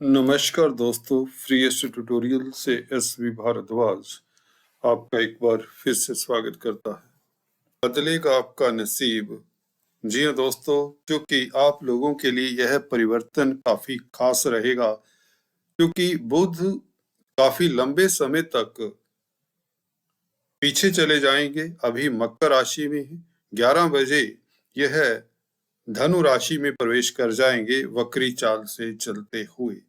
नमस्कार दोस्तों, free astro tutorial से एसवी भारद्वाज आपका एक बार फिर से स्वागत करता है। बदलेगा आपका नसीब। जी हाँ दोस्तों, क्योंकि आप लोगों के लिए यह परिवर्तन काफी खास रहेगा, क्योंकि बुध काफी लंबे समय तक पीछे चले जाएंगे। अभी मकर राशि में है, 11 बजे यह धनु राशि में प्रवेश कर जाएंगे वक्री चाल से चलते हुए,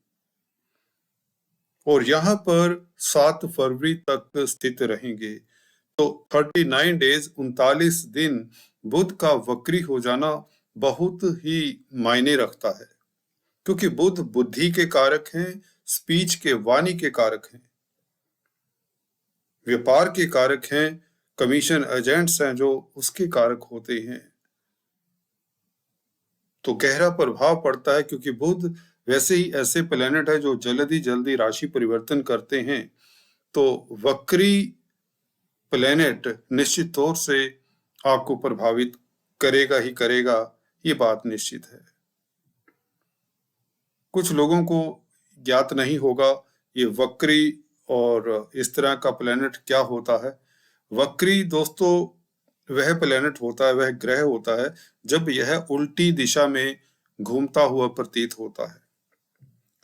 और यहाँ पर 7 फरवरी तक स्थित रहेंगे। तो 39 डेज 39 दिन बुध का वक्री हो जाना बहुत ही मायने रखता है, क्योंकि बुध बुद्धि के कारक हैं, स्पीच के वाणी के कारक हैं, व्यापार के कारक हैं, कमीशन एजेंट्स हैं जो उसके कारक होते हैं। तो गहरा प्रभाव पड़ता है, क्योंकि बुध वैसे ही ऐसे प्लेनेट है जो जल्दी जल्दी राशि परिवर्तन करते हैं। तो वक्री प्लेनेट निश्चित तौर से आपको प्रभावित करेगा ही करेगा, ये बात निश्चित है। कुछ लोगों को ज्ञात नहीं होगा ये वक्री और इस तरह का प्लेनेट क्या होता है। वक्री दोस्तों वह प्लेनेट होता है, वह ग्रह होता है जब यह उल्टी दिशा में घूमता हुआ प्रतीत होता है,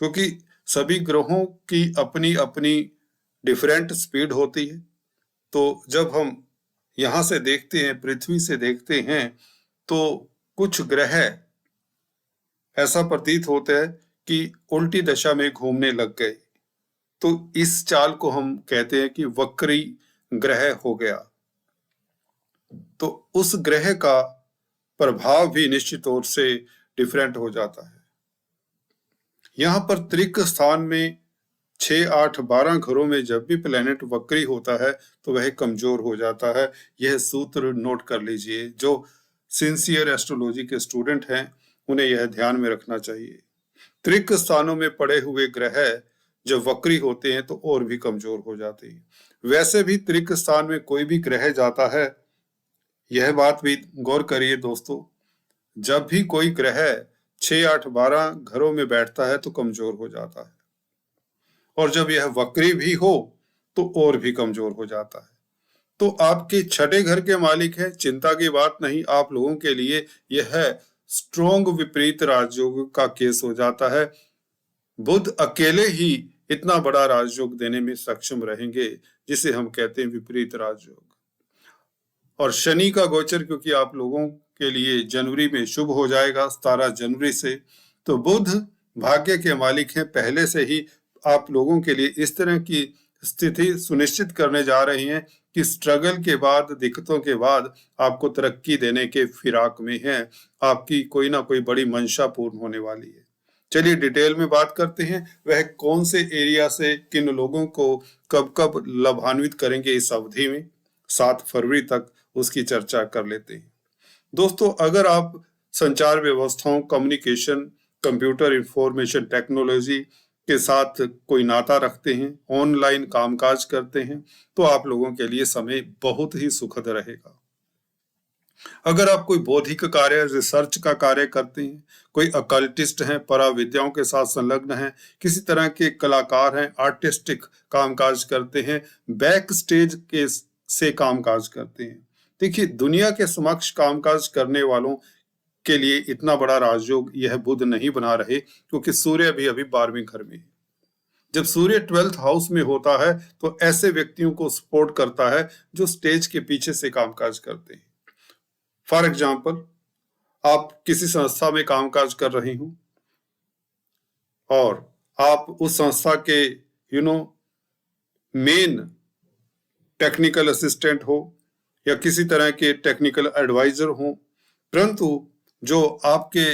क्योंकि सभी ग्रहों की अपनी अपनी डिफरेंट स्पीड होती है। तो जब हम यहाँ से देखते हैं, पृथ्वी से देखते हैं, तो कुछ ग्रह ऐसा प्रतीत होता है कि उल्टी दिशा में घूमने लग गए। तो इस चाल को हम कहते हैं कि वक्री ग्रह हो गया। तो उस ग्रह का प्रभाव भी निश्चित तौर से डिफरेंट हो जाता है। यहाँ पर त्रिक स्थान में 6, 8, 12 घरों में जब भी प्लेनेट वक्री होता है तो वह कमजोर हो जाता है। यह सूत्र नोट कर लीजिए, जो सिंसियर एस्ट्रोलॉजी के स्टूडेंट हैं उन्हें यह ध्यान में रखना चाहिए। त्रिक स्थानों में पड़े हुए ग्रह जब वक्री होते हैं तो और भी कमजोर हो जाते हैं। वैसे भी त्रिक स्थान में कोई भी ग्रह जाता है, यह बात भी गौर करिए दोस्तों, जब भी कोई ग्रह 6, 8, 12 घरों में बैठता है तो कमजोर हो जाता है, और जब यह वक्री भी हो तो और भी कमजोर हो जाता है। तो आपके छठे घर के मालिक हैं, चिंता की बात नहीं। आप लोगों के लिए यह स्ट्रॉन्ग विपरीत राजयोग का केस हो जाता है। बुध अकेले ही इतना बड़ा राजयोग देने में सक्षम रहेंगे, जिसे हम कहते हैं विपरीत राजयोग। और शनि का गोचर क्योंकि आप लोगों के लिए जनवरी में शुभ हो जाएगा, 17 जनवरी से। तो बुध भाग्य के मालिक हैं, पहले से ही आप लोगों के लिए इस तरह की स्थिति सुनिश्चित करने जा रही हैं कि स्ट्रगल के बाद, दिक्कतों के बाद आपको तरक्की देने के फिराक में हैं। आपकी कोई ना कोई बड़ी मंशा पूर्ण होने वाली है। चलिए डिटेल में बात करते हैं, वह कौन से एरिया से किन लोगों को कब कब लाभान्वित करेंगे इस अवधि में 7 फरवरी तक, उसकी चर्चा कर लेते हैं। दोस्तों, अगर आप संचार व्यवस्थाओं, कम्युनिकेशन, कंप्यूटर इंफॉर्मेशन टेक्नोलॉजी के साथ कोई नाता रखते हैं, ऑनलाइन कामकाज करते हैं, तो आप लोगों के लिए समय बहुत ही सुखद रहेगा। अगर आप कोई बौद्धिक कार्य, रिसर्च का कार्य करते हैं, कोई अकल्टिस्ट हैं, पराविद्याओं के साथ संलग्न हैं, किसी तरह के कलाकार हैं, आर्टिस्टिक कामकाज करते हैं, बैक स्टेज के से कामकाज करते हैं, देखिए दुनिया के समक्ष कामकाज करने वालों के लिए इतना बड़ा राजयोग यह बुध नहीं बना रहे, क्योंकि सूर्य भी अभी 12वें घर में है। जब सूर्य 12th हाउस में होता है तो ऐसे व्यक्तियों को सपोर्ट करता है जो स्टेज के पीछे से कामकाज करते हैं। फॉर एग्जाम्पल, आप किसी संस्था में कामकाज कर रहे हो और आप उस संस्था के मेन टेक्निकल असिस्टेंट हो या किसी तरह के टेक्निकल एडवाइजर हो, परंतु जो आपके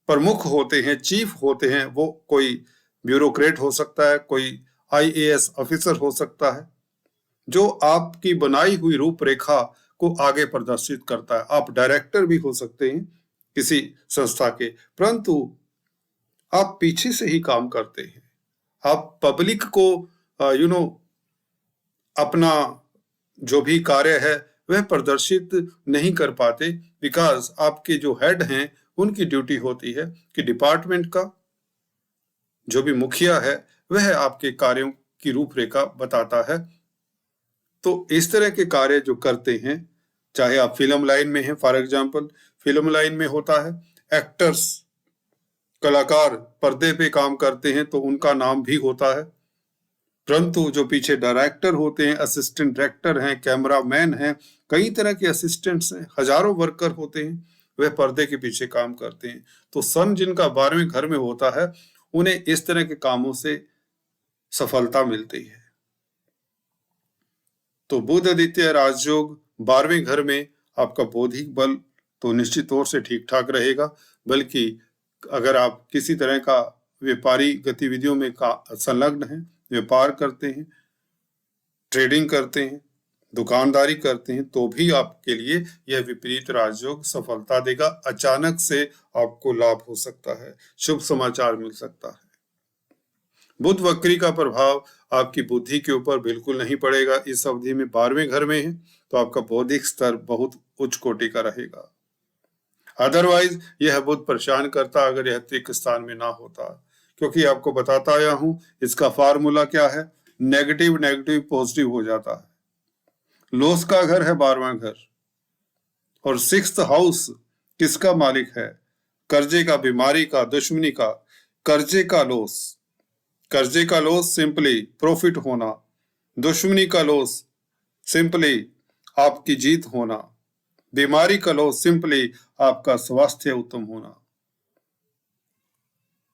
प्रमुख होते हैं, चीफ होते हैं, वो कोई ब्यूरोक्रेट हो सकता है, कोई आईएएस ऑफिसर हो सकता है, जो आपकी बनाई हुई रूपरेखा को आगे प्रदर्शित करता है। आप डायरेक्टर भी हो सकते हैं किसी संस्था के, परंतु आप पीछे से ही काम करते हैं। आप पब्लिक को अपना जो भी कार्य है वह प्रदर्शित नहीं कर पाते, बिकॉज आपके जो हेड हैं उनकी ड्यूटी होती है कि डिपार्टमेंट का जो भी मुखिया है वह आपके कार्यों की रूपरेखा बताता है। तो इस तरह के कार्य जो करते हैं, चाहे आप फिल्म लाइन में हैं, फॉर एग्जाम्पल फिल्म लाइन में होता है एक्टर्स, कलाकार पर्दे पे काम करते हैं तो उनका नाम भी होता है, परंतु जो पीछे डायरेक्टर होते हैं, असिस्टेंट डायरेक्टर हैं, कैमरामैन हैं, कई तरह के असिस्टेंट्स हैं, हजारों वर्कर होते हैं, वह पर्दे के पीछे काम करते हैं। तो सन जिनका 12वें घर में होता है उन्हें इस तरह के कामों से सफलता मिलती है। तो बुध आदित्य राजयोग 12वें घर में आपका बौद्धिक बल तो निश्चित तौर से ठीक ठाक रहेगा, बल्कि अगर आप किसी तरह का व्यापारी गतिविधियों में संलग्न हैं, व्यापार करते हैं, ट्रेडिंग करते हैं, दुकानदारी करते हैं, तो भी आपके लिए यह विपरीत राजयोग सफलता देगा। अचानक से आपको लाभ हो सकता है, शुभ समाचार मिल सकता है। बुध वक्री का प्रभाव आपकी बुद्धि के ऊपर बिल्कुल नहीं पड़ेगा। इस अवधि में 12वें घर में है तो आपका बौद्धिक स्तर बहुत उच्च कोटि का रहेगा। अदरवाइज यह बुध परेशान करता अगर यह त्रिक स्थान में ना होता, क्योंकि आपको बताता आया हूं इसका फार्मूला क्या है, नेगेटिव नेगेटिव पॉजिटिव हो जाता है। लॉस का घर है 12वां घर, और 6th हाउस किसका मालिक है, कर्जे का, बीमारी का, दुश्मनी का। कर्जे का लॉस, कर्जे का लॉस सिंपली प्रॉफिट होना, दुश्मनी का लॉस सिंपली आपकी जीत होना, बीमारी का लॉस सिंपली आपका स्वास्थ्य उत्तम होना।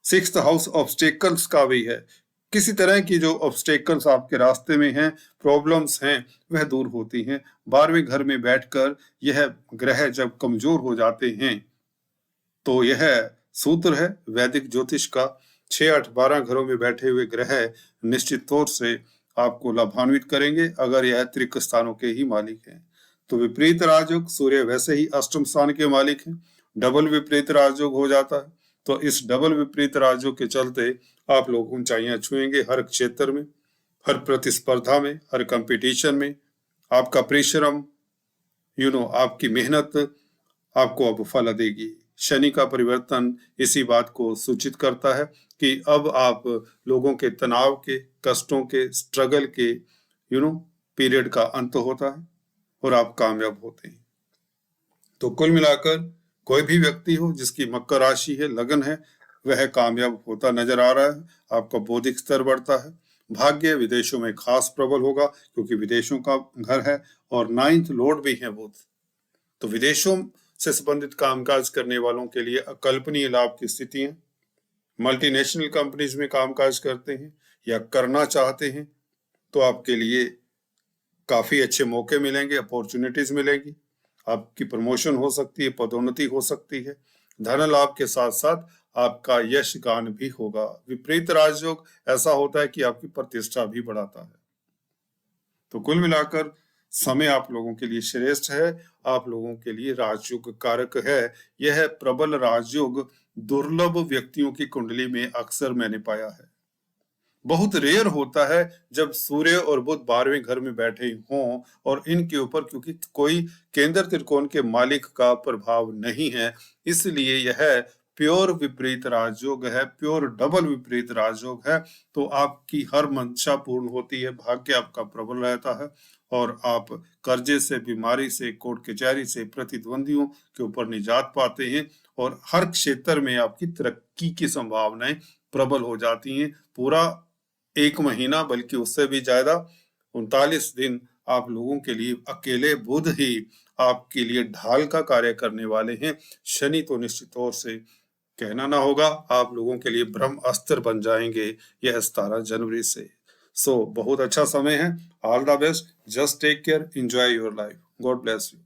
6th हाउस ऑब्स्टेकल्स का भी है, किसी तरह की जो ऑब्स्टेकल्स आपके रास्ते में हैं, प्रॉब्लम्स हैं, वह दूर होती हैं। 12वें घर में बैठकर यह ग्रह जब कमजोर हो जाते हैं तो यह सूत्र है वैदिक ज्योतिष का, 6, 8, 12 घरों में बैठे हुए ग्रह निश्चित तौर से आपको लाभान्वित करेंगे अगर यह त्रिक स्थानों के ही मालिक हैं। तो विपरीत राजयोग, सूर्य वैसे ही अष्टम स्थान के मालिक हैं, डबल विपरीत राजयोग हो जाता है। तो इस डबल विपरीत राजयोग के चलते आप लोग ऊंचाइयां छुएंगे हर क्षेत्र में, हर प्रतिस्पर्धा में, हर कंपटीशन में। आपका परिश्रम आपकी मेहनत आपको अब फल देगी। शनि का परिवर्तन इसी बात को सूचित करता है कि अब आप लोगों के तनाव के, कष्टों के, स्ट्रगल के पीरियड का अंत होता है और आप कामयाब होते हैं। तो कुल मिलाकर कोई भी व्यक्ति हो जिसकी मकर राशि है, लगन है, वह कामयाब होता नजर आ रहा है। आपका बौद्धिक स्तर बढ़ता है। भाग्य विदेशों में खास प्रबल होगा क्योंकि विदेशों का घर है और 9th लॉर्ड भी है बुध। तो विदेशों से संबंधित कामकाज करने वालों के लिए अकल्पनीय लाभ की स्थिति है। मल्टीनेशनल कंपनीज में कामकाज करते हैं या करना चाहते हैं तो आपके लिए काफी अच्छे मौके मिलेंगे, अपॉर्चुनिटीज मिलेंगी, आपकी प्रमोशन हो सकती है, पदोन्नति हो सकती है, धन लाभ के साथ साथ आपका यश गान भी होगा। विपरीत राजयोग ऐसा होता है कि आपकी प्रतिष्ठा भी बढ़ाता है। तो कुल मिलाकर समय आप लोगों के लिए श्रेष्ठ है, आप लोगों के लिए राजयोग कारक है। यह प्रबल राजयोग दुर्लभ व्यक्तियों की कुंडली में अक्सर मैंने पाया है। बहुत रेयर होता है जब सूर्य और बुध 12वें घर में बैठे हों और इनके ऊपर क्योंकि कोई केंद्र त्रिकोण के मालिक का प्रभाव नहीं है, इसलिए यह प्योर विपरीत राजयोग है, प्योर डबल विपरीत राजयोग है। तो आपकी हर मंशा पूर्ण होती है, भाग्य आपका प्रबल रहता है और आप कर्जे से, बीमारी से, कोर्ट कचहरी से, प्रतिद्वंदियों के ऊपर निजात पाते हैं और हर क्षेत्र में आपकी तरक्की की संभावनाएं प्रबल हो जाती हैं। पूरा 1 महीना, बल्कि उससे भी ज्यादा 39 दिन आप लोगों के लिए अकेले बुध ही आपके लिए ढाल का कार्य करने वाले हैं। शनि तो निश्चित तौर से कहना ना होगा, आप लोगों के लिए ब्रह्म अस्त्र बन जाएंगे यह 17 जनवरी से। सो बहुत अच्छा समय है। All the best, just take care, enjoy your life, God bless you.